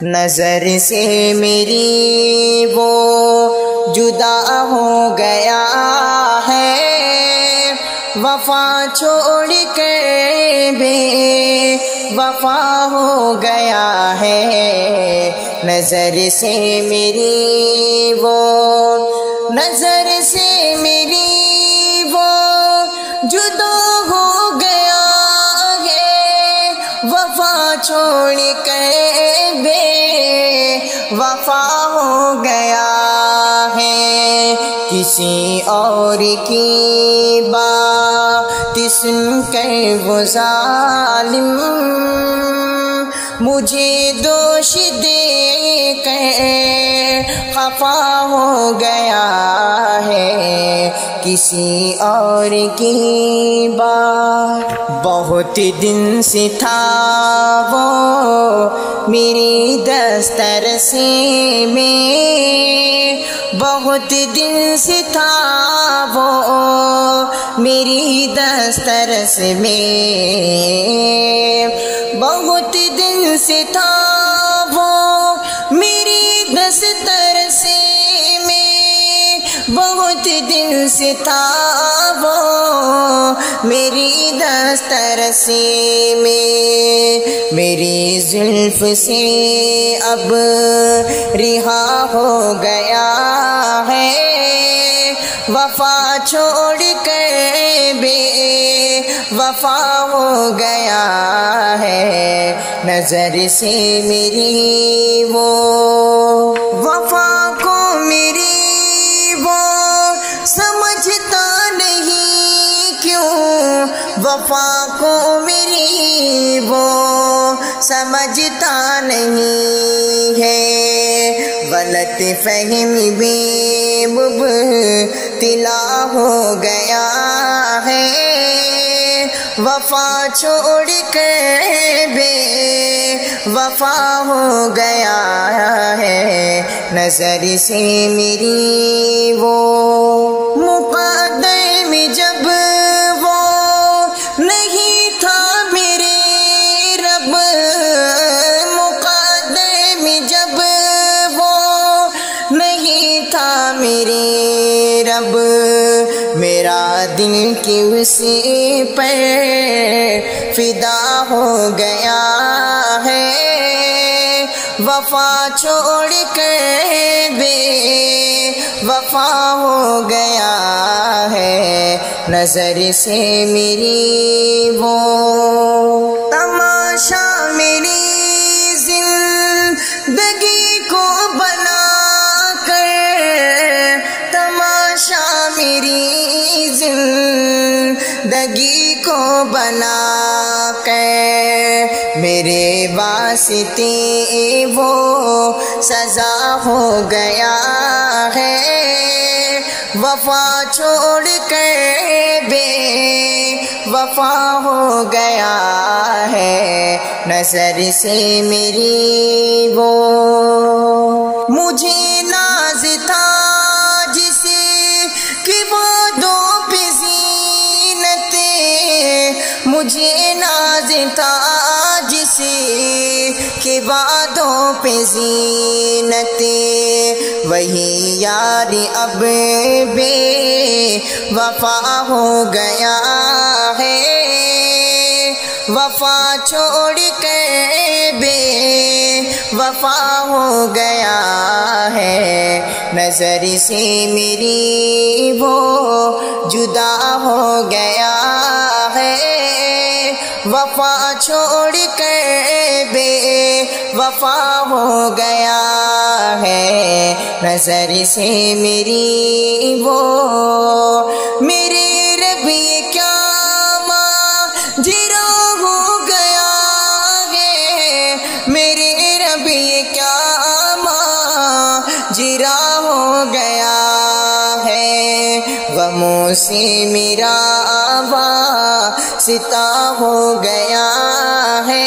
نظر سے میری وہ جدا ہو گیا ہے، وفا چھوڑ کر بے وفا ہو گیا ہے۔ نظر سے میری وہ، نظر سے میری وہ جدا ہو گیا ہے، وفا چھوڑ کر بے وفا ہو گیا ہے۔ کسی اور کی بات سن کر وہ ظالم مجھے دوش دے کر خفا ہو گیا ہے۔ کسی اور کی بات، بہت دن سے تھا وہ میری دسترس میں، بہت دن سے تھا وہ میری دسترس میں، بہت دن سے تھا وہ میری دسترس میں، بہت دن سے تھا وہ میری دسترس میں۔ میری زلف سے اب رہا ہو گیا ہے، وفا چھوڑ کر بے وفا ہو گیا ہے۔ نظر سے میری وہ وفا کو میری وہ سمجھتا نہیں کیوں، وفا کو میری وہ سمجھتا نہیں ہے۔ غلط فہمی بھی مبتلا ہو گیا ہے، وفا چھوڑ کر بے وفا ہو گیا ہے۔ نظر سے میری وہ مقدر میں جب وہ نہیں تھا میرے رب، مقدر میں جب وہ نہیں تھا میرے رب، میرا دل کی اسی پر فدا ہو گیا ہے، وفا چھوڑ کر بے وفا ہو گیا ہے۔ نظر سے میری وہ تماشا میری زندگی کو بنا کر، تماشا میری زندگی کو بنا کر، میرے واسطے وہ سزا ہو گیا ہے، وفا چھوڑ کر بے وفا ہو گیا ہے۔ نظر سے میری وہ مجھے ناز تھا جسے کہ وعدوں پہ زینت، مجھے ناز تھا جسے کہ وعدوں پہ زینت، وہی یار اب بے وفا ہو گیا ہے، وفا چھوڑ کر بے وفا ہو گیا ہے۔ نظر سے میری وہ جدا ہو گیا ہے، وفا چھوڑ کر بے وفا ہو گیا ہے۔ نظر سے میری وہ میرے رب یہ کیا ماجرا ہو گیا ہے، میرے رب یہ کیا ماجرا ہو گیا ہے۔ غموں سے میرا واسطہ ہو گیا ہے،